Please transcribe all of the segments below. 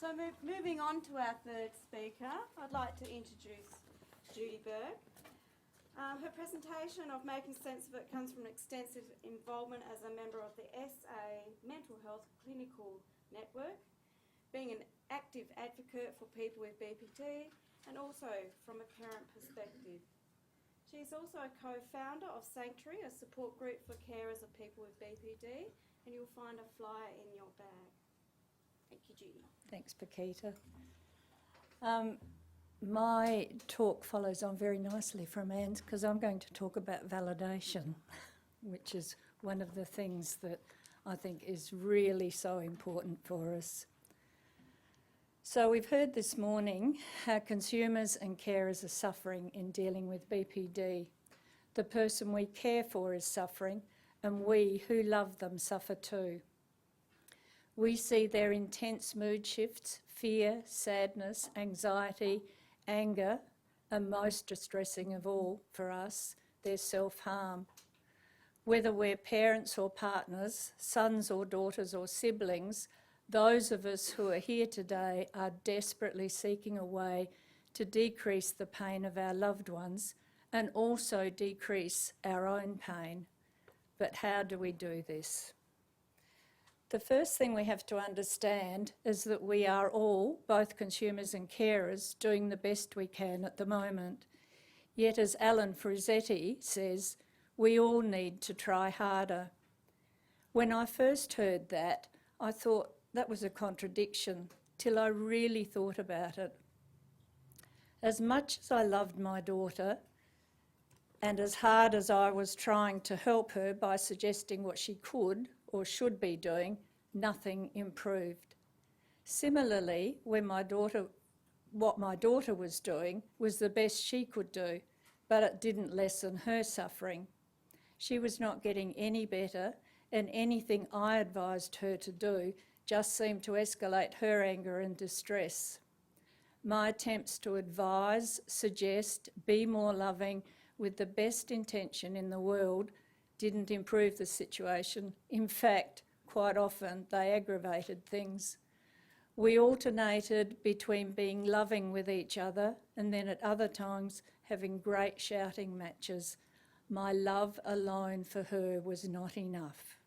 So moving on to our third speaker, I'd like to introduce Juudy Burke. Her presentation of Making Sense of It comes from an extensive involvement as a member of the SA Mental Health Clinical Network, being an active advocate for people with BPD and also from a parent perspective. She is also a co-founder of Sanctuary, a support group for carers of people with BPD, and you'll find a flyer in your bag. Thank you, Judy. Thanks, Paquita. My talk follows on very nicely from Anne's because I'm going to talk about validation, which is one of the things that I think is really so important for us. So we've heard this morning how consumers and carers are suffering in dealing with BPD. The person we care for is suffering, and we who love them suffer too. We see their intense mood shifts, fear, sadness, anxiety, anger, and most distressing of all for us, their self-harm. Whether we're parents or partners, sons or daughters or siblings, those of us who are here today are desperately seeking a way to decrease the pain of our loved ones and also decrease our own pain. But how do we do this? The first thing we have to understand is that we are all, both consumers and carers, doing the best we can at the moment. Yet, as Alan Frizzetti says, we all need to try harder. When I first heard that, I thought that was a contradiction, till I really thought about it. As much as I loved my daughter, and as hard as I was trying to help her by suggesting what she could or should be doing, nothing improved. Similarly, what my daughter was doing was the best she could do, but it didn't lessen her suffering. She was not getting any better, and anything I advised her to do just seemed to escalate her anger and distress. My attempts to advise, suggest, be more loving with the best intention in the world didn't improve the situation. In fact, quite often they aggravated things. We alternated between being loving with each other and then at other times having great shouting matches. My love alone for her was not enough.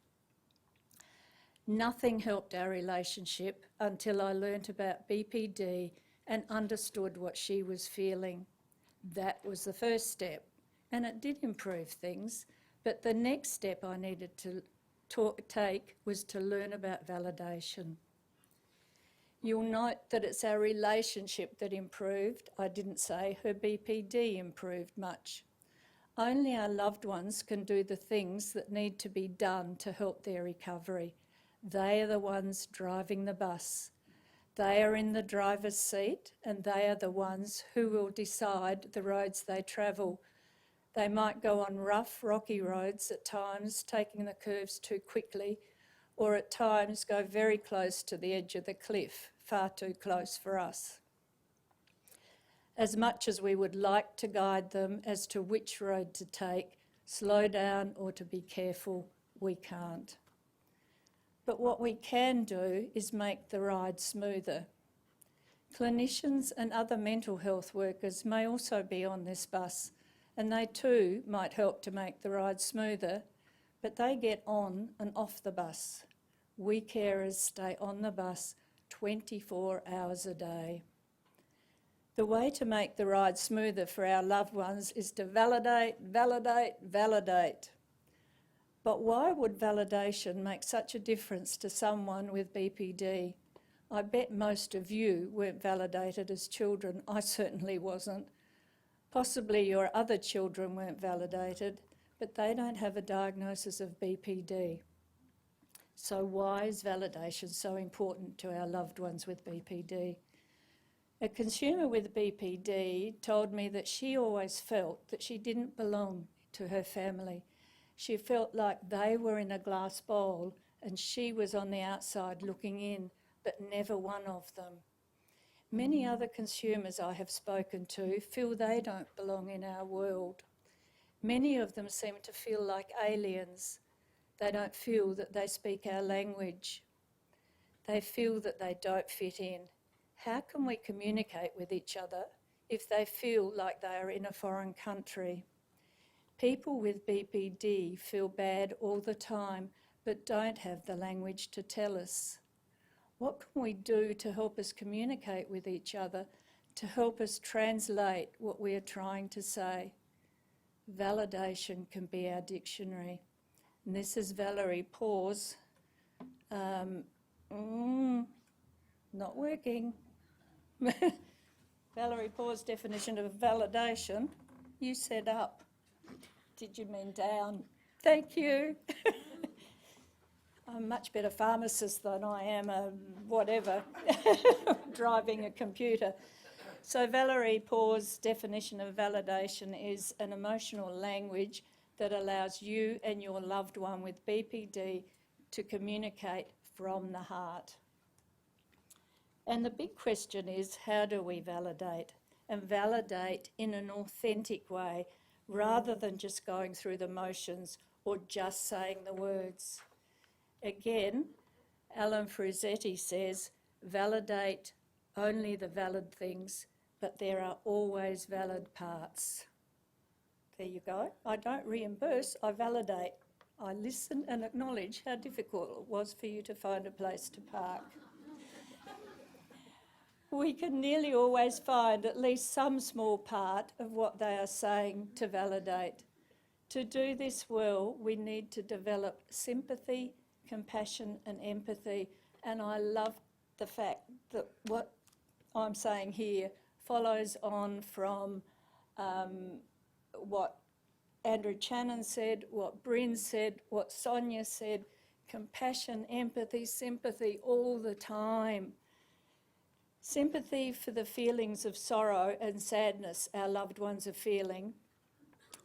Nothing helped our relationship until I learnt about BPD and understood what she was feeling. That was the first step, and it did improve things, but the next step I needed to take was to learn about validation. You'll note that it's our relationship that improved. I didn't say her BPD improved much. Only our loved ones can do the things that need to be done to help their recovery. They are the ones driving the bus. They are in the driver's seat, and they are the ones who will decide the roads they travel. They might go on rough, rocky roads at times, taking the curves too quickly, or at times go very close to the edge of the cliff, far too close for us. As much as we would like to guide them as to which road to take, slow down or to be careful, we can't. But what we can do is make the ride smoother. Clinicians and other mental health workers may also be on this bus, and they too might help to make the ride smoother, but they get on and off the bus. We carers stay on the bus 24 hours a day. The way to make the ride smoother for our loved ones is to validate, validate, validate. But why would validation make such a difference to someone with BPD? I bet most of you weren't validated as children. I certainly wasn't. Possibly your other children weren't validated, but they don't have a diagnosis of BPD. So why is validation so important to our loved ones with BPD? A consumer with BPD told me that she always felt that she didn't belong to her family. She felt like they were in a glass bowl and she was on the outside looking in, but never one of them. Many other consumers I have spoken to feel they don't belong in our world. Many of them seem to feel like aliens. They don't feel that they speak our language. They feel that they don't fit in. How can we communicate with each other if they feel like they are in a foreign country? People with BPD feel bad all the time but don't have the language to tell us. What can we do to help us communicate with each other, to help us translate what we are trying to say? Validation can be our dictionary. And this is Valerie Pause. Not working. Valerie Pause definition of validation. You said up. Did you mean down? Thank you. I'm a much better pharmacist than I am a whatever, driving a computer. So Valerie Pause's definition of validation is an emotional language that allows you and your loved one with BPD to communicate from the heart. And the big question is, how do we validate? And validate in an authentic way, rather than just going through the motions or just saying the words. Again, Alan Frusetti says, validate only the valid things, but there are always valid parts. There you go. I don't reimburse, I validate. I listen and acknowledge how difficult it was for you to find a place to park. We can nearly always find at least some small part of what they are saying to validate. To do this well, we need to develop sympathy, compassion and empathy. And I love the fact that what I'm saying here follows on from what Andrew Channon said, what Bryn said, what Sonia said. Compassion, empathy, sympathy all the time. Sympathy for the feelings of sorrow and sadness our loved ones are feeling,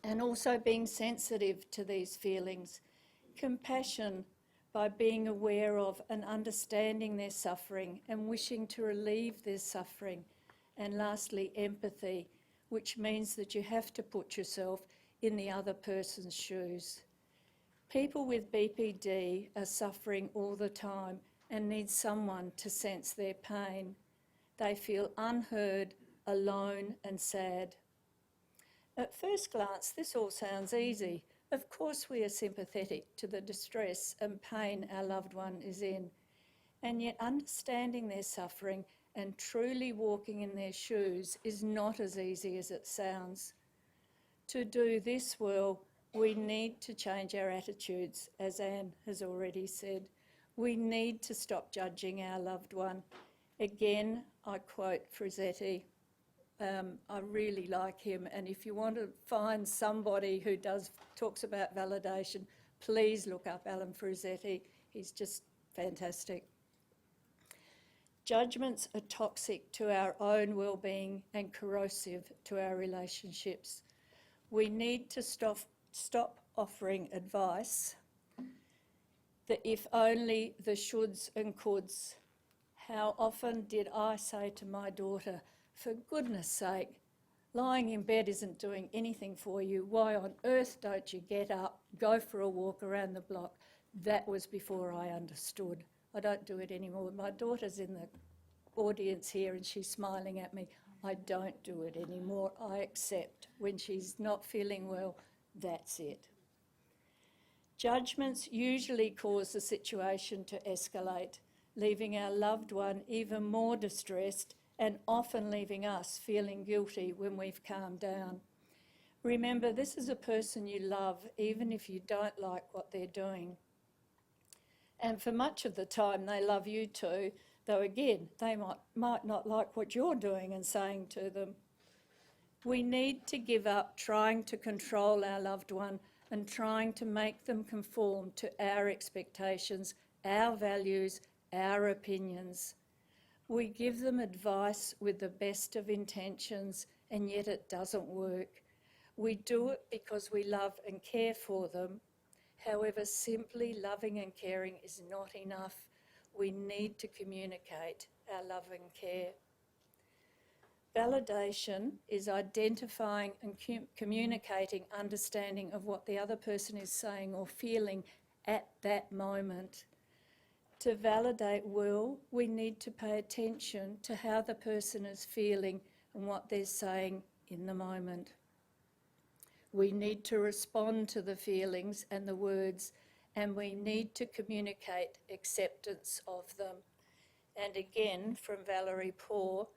and also being sensitive to these feelings. Compassion by being aware of and understanding their suffering and wishing to relieve their suffering. And lastly, empathy, which means that you have to put yourself in the other person's shoes. People with BPD are suffering all the time and need someone to sense their pain. They feel unheard, alone and sad. At first glance, this all sounds easy. Of course we are sympathetic to the distress and pain our loved one is in, and yet understanding their suffering and truly walking in their shoes is not as easy as it sounds. To do this well, we need to change our attitudes, as Anne has already said. We need to stop judging our loved one. Again, I quote Frusetti. I really like him, and if you want to find somebody who talks about validation, please look up Alan Frusetti. He's just fantastic. Judgments are toxic to our own well-being and corrosive to our relationships. We need to stop offering advice, the if only, the shoulds and coulds. How often did I say to my daughter, for goodness sake, lying in bed isn't doing anything for you. Why on earth don't you get up, go for a walk around the block? That was before I understood. I don't do it anymore. My daughter's in the audience here and she's smiling at me. I don't do it anymore. I accept when she's not feeling well, that's it. Judgments usually cause the situation to escalate, leaving our loved one even more distressed and often leaving us feeling guilty when we've calmed down. Remember, this is a person you love, even if you don't like what they're doing. And for much of the time, they love you too, though again, they might not like what you're doing and saying to them. We need to give up trying to control our loved one and trying to make them conform to our expectations, our values, our opinions. We give them advice with the best of intentions, and yet it doesn't work. We do it because we love and care for them. However, simply loving and caring is not enough. We need to communicate our love and care. Validation is identifying and communicating understanding of what the other person is saying or feeling at that moment. To validate well, we need to pay attention to how the person is feeling and what they're saying in the moment. We need to respond to the feelings and the words, and we need to communicate acceptance of them. And again, from Valerie Poore,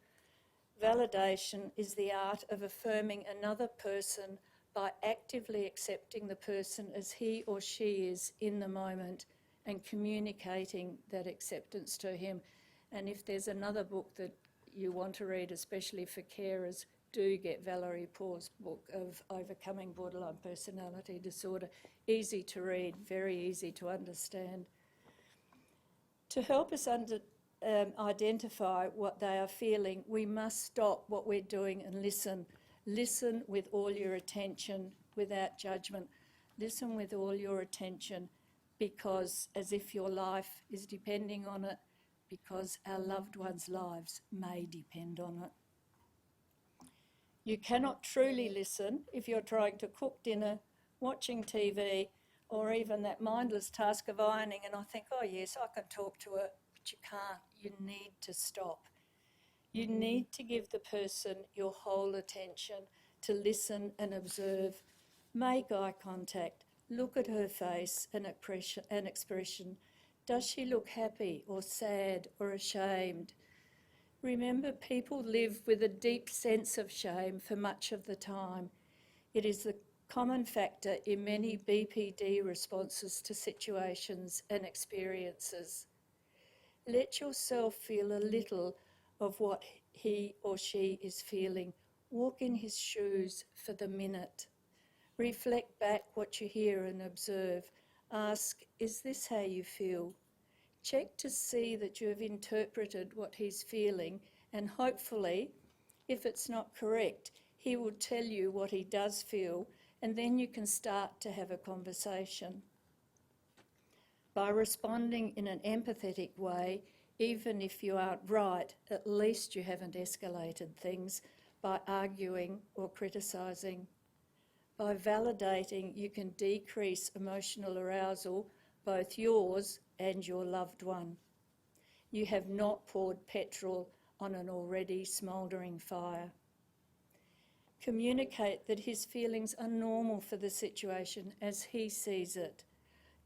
validation is the art of affirming another person by actively accepting the person as he or she is in the moment and communicating that acceptance to him. And if there's another book that you want to read, especially for carers, do get Valerie Poore's book of Overcoming Borderline Personality Disorder. Easy to read, very easy to understand. To help us identify what they are feeling, we must stop what we're doing and listen. Listen with all your attention, without judgment. Listen with all your attention, because as if your life is depending on it, because our loved ones' lives may depend on it. You cannot truly listen if you're trying to cook dinner, watching TV, or even that mindless task of ironing, and I think, oh yes, I can talk to her, but you can't. You need to stop. You need to give the person your whole attention, to listen and observe. Make eye contact. Look at her face and expression. Does she look happy or sad or ashamed? Remember, people live with a deep sense of shame for much of the time. It is the common factor in many BPD responses to situations and experiences. Let yourself feel a little of what he or she is feeling. Walk in his shoes for the minute. Reflect back what you hear and observe. Ask, is this how you feel? Check to see that you have interpreted what he's feeling, and hopefully, if it's not correct, he will tell you what he does feel, and then you can start to have a conversation. By responding in an empathetic way, even if you aren't right, at least you haven't escalated things by arguing or criticising. By validating, you can decrease emotional arousal, both yours and your loved one. You have not poured petrol on an already smouldering fire. Communicate that his feelings are normal for the situation as he sees it.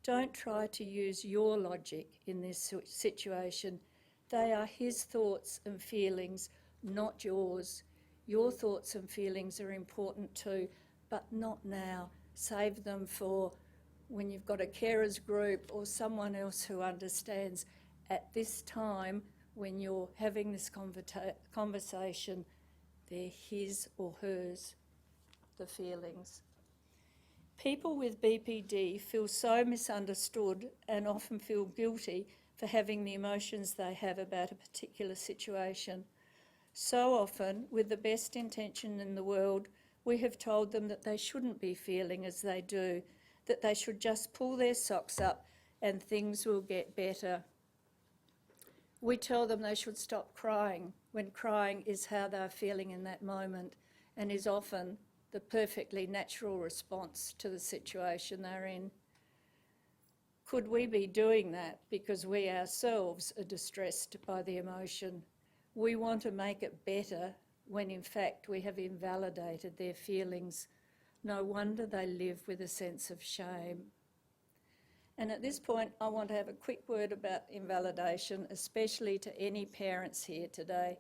Don't try to use your logic in this situation. They are his thoughts and feelings, not yours. Your thoughts and feelings are important too, but not now. Save them for when you've got a carers group or someone else who understands. At this time, when you're having this conversation, they're his or hers, the feelings. People with BPD feel so misunderstood and often feel guilty for having the emotions they have about a particular situation. So often, with the best intention in the world, we have told them that they shouldn't be feeling as they do, that they should just pull their socks up and things will get better. We tell them they should stop crying, when crying is how they're feeling in that moment and is often the perfectly natural response to the situation they're in. Could we be doing that because we ourselves are distressed by the emotion? We want to make it better when in fact we have invalidated their feelings. No wonder they live with a sense of shame. And at this point, I want to have a quick word about invalidation, especially to any parents here today.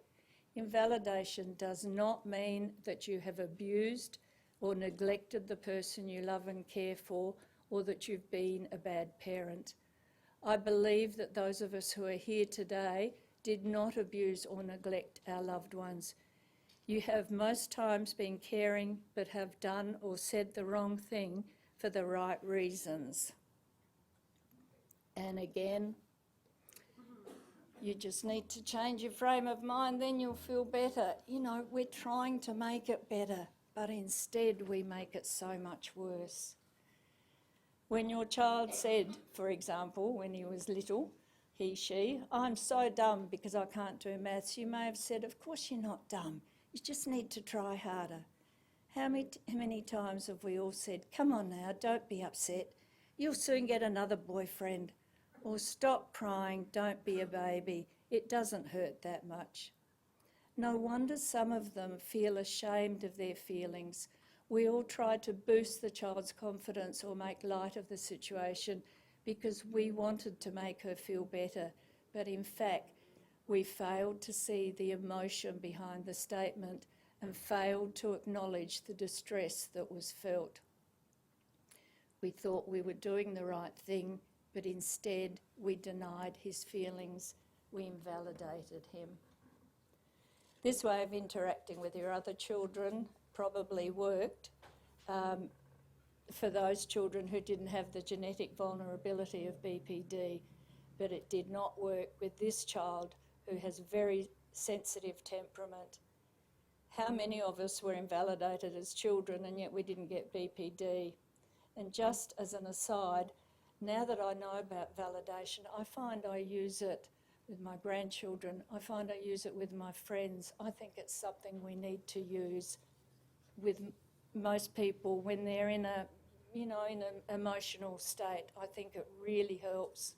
Invalidation does not mean that you have abused or neglected the person you love and care for, or that you've been a bad parent. I believe that those of us who are here today did not abuse or neglect our loved ones. You have most times been caring, but have done or said the wrong thing for the right reasons. And again, you just need to change your frame of mind, then you'll feel better. You know, we're trying to make it better, but instead we make it so much worse. When your child said, for example, when he was little, he, she, I'm so dumb because I can't do maths, you may have said, of course you're not dumb, you just need to try harder. How many times have we all said, come on now, don't be upset, you'll soon get another boyfriend, or stop crying, don't be a baby, it doesn't hurt that much. No wonder some of them feel ashamed of their feelings. We all try to boost the child's confidence or make light of the situation because we wanted to make her feel better, but in fact, we failed to see the emotion behind the statement and failed to acknowledge the distress that was felt. We thought we were doing the right thing, but instead we denied his feelings. We invalidated him. This way of interacting with your other children probably worked for those children who didn't have the genetic vulnerability of BPD, but it did not work with this child who has very sensitive temperament. How many of us were invalidated as children and yet we didn't get BPD? And just as an aside, now that I know about validation, I find I use it with my grandchildren. I find I use it with my friends. I think it's something we need to use with most people when they're in a, in an emotional state. I think it really helps.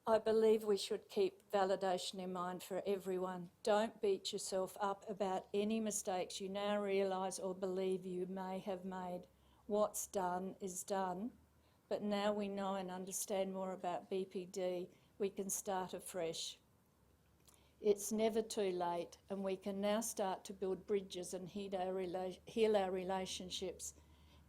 I believe we should keep validation in mind for everyone. Don't beat yourself up about any mistakes you now realise or believe you may have made. What's done is done, but now we know and understand more about BPD, we can start afresh. It's never too late, and we can now start to build bridges and heal our relationships.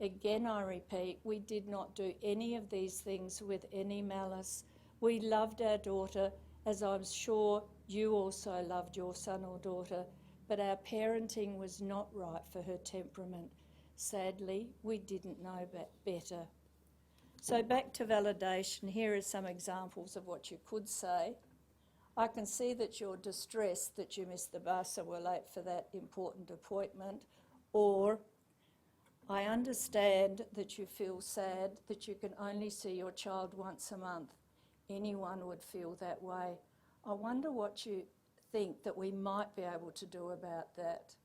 Again, I repeat, we did not do any of these things with any malice. We loved our daughter, as I'm sure you also loved your son or daughter, but our parenting was not right for her temperament. Sadly, we didn't know better. So back to validation, here are some examples of what you could say. I can see that you're distressed that you missed the bus or were late for that important appointment, or I understand that you feel sad that you can only see your child once a month. Anyone would feel that way. I wonder what you think that we might be able to do about that.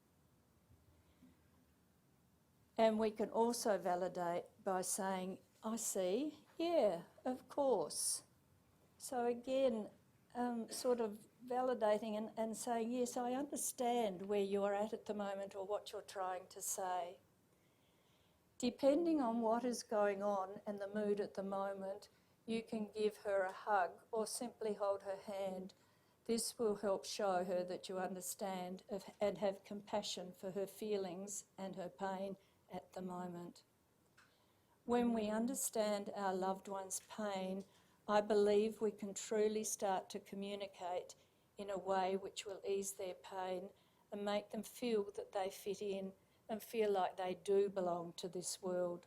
And we can also validate by saying, I see, yeah, of course. So again, sort of validating and saying, yes, I understand where you're at the moment or what you're trying to say. Depending on what is going on and the mood at the moment, you can give her a hug or simply hold her hand. This will help show her that you understand and have compassion for her feelings and her pain at the moment. When we understand our loved one's pain, I believe we can truly start to communicate in a way which will ease their pain and make them feel that they fit in and feel like they do belong to this world.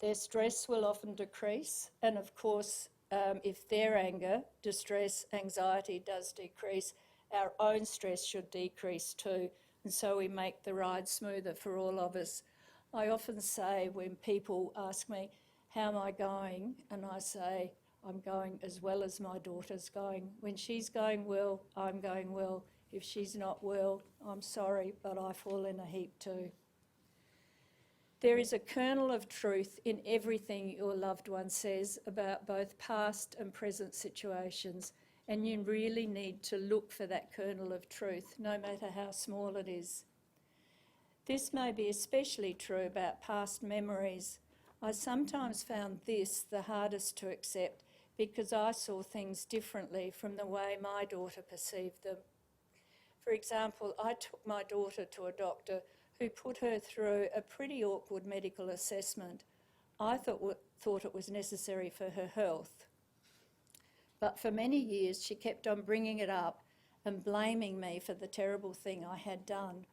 Their stress will often decrease, and of course, if their anger, distress, anxiety does decrease, our own stress should decrease too, and so we make the ride smoother for all of us. I often say when people ask me, how am I going? And I say, I'm going as well as my daughter's going. When she's going well, I'm going well. If she's not well, I'm sorry, but I fall in a heap too. There is a kernel of truth in everything your loved one says about both past and present situations, and you really need to look for that kernel of truth, no matter how small it is. This may be especially true about past memories. I sometimes found this the hardest to accept because I saw things differently from the way my daughter perceived them. For example, I took my daughter to a doctor who put her through a pretty awkward medical assessment. I thought it was necessary for her health. But for many years she kept on bringing it up and blaming me for the terrible thing I had done.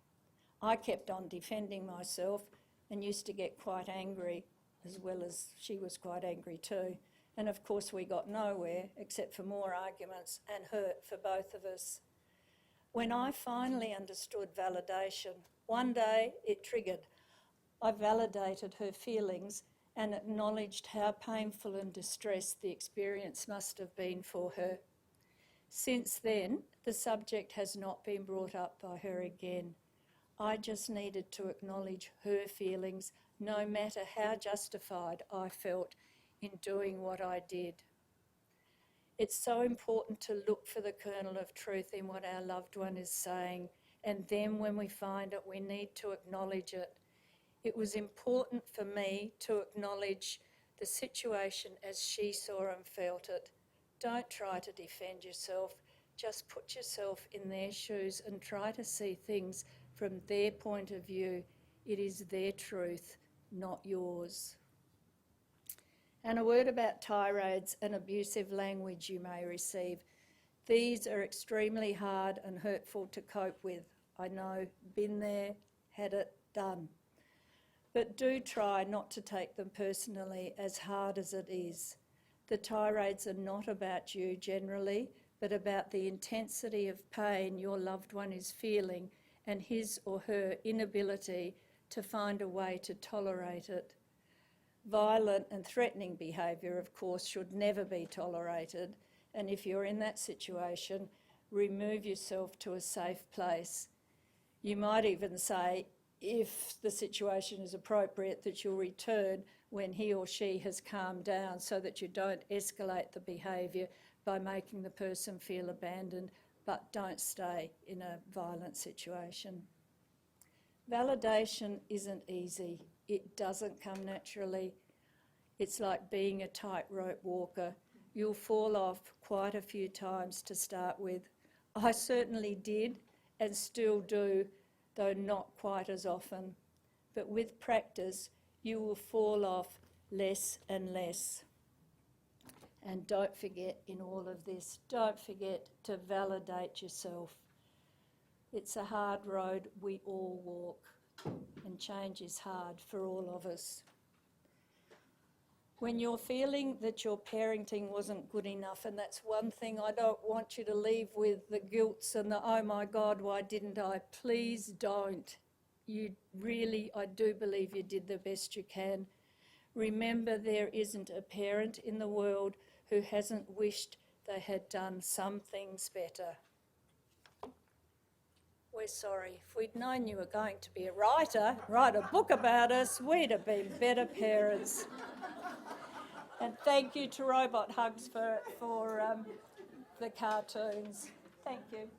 I kept on defending myself and used to get quite angry, as well as she was quite angry too. And of course we got nowhere except for more arguments and hurt for both of us. When I finally understood validation, one day it triggered. I validated her feelings and acknowledged how painful and distressed the experience must have been for her. Since then, the subject has not been brought up by her again. I just needed to acknowledge her feelings no matter how justified I felt in doing what I did. It's so important to look for the kernel of truth in what our loved one is saying, and then when we find it, we need to acknowledge it. It was important for me to acknowledge the situation as she saw and felt it. Don't try to defend yourself. Just put yourself in their shoes and try to see things from their point of view. It is their truth, not yours. And a word about tirades and abusive language you may receive. These are extremely hard and hurtful to cope with. I know, been there, had it, done. But do try not to take them personally, as hard as it is. The tirades are not about you generally, but about the intensity of pain your loved one is feeling and his or her inability to find a way to tolerate it. Violent and threatening behaviour, of course, should never be tolerated, and if you're in that situation, remove yourself to a safe place. You might even say, if the situation is appropriate, that you'll return when he or she has calmed down so that you don't escalate the behaviour by making the person feel abandoned, but don't stay in a violent situation. Validation isn't easy. It doesn't come naturally. It's like being a tightrope walker. You'll fall off quite a few times to start with. I certainly did and still do, though not quite as often. But with practice, you will fall off less and less. And don't forget in all of this, don't forget to validate yourself. It's a hard road we all walk, and change is hard for all of us. When you're feeling that your parenting wasn't good enough, and that's one thing I don't want you to leave with, the guilts and the, oh my God, why didn't I? Please don't. You really, I do believe you did the best you can. Remember, there isn't a parent in the world who hasn't wished they had done some things better. We're sorry. If we'd known you were going to be a writer, write a book about us, we'd have been better parents. And thank you to Robot Hugs for the cartoons. Thank you.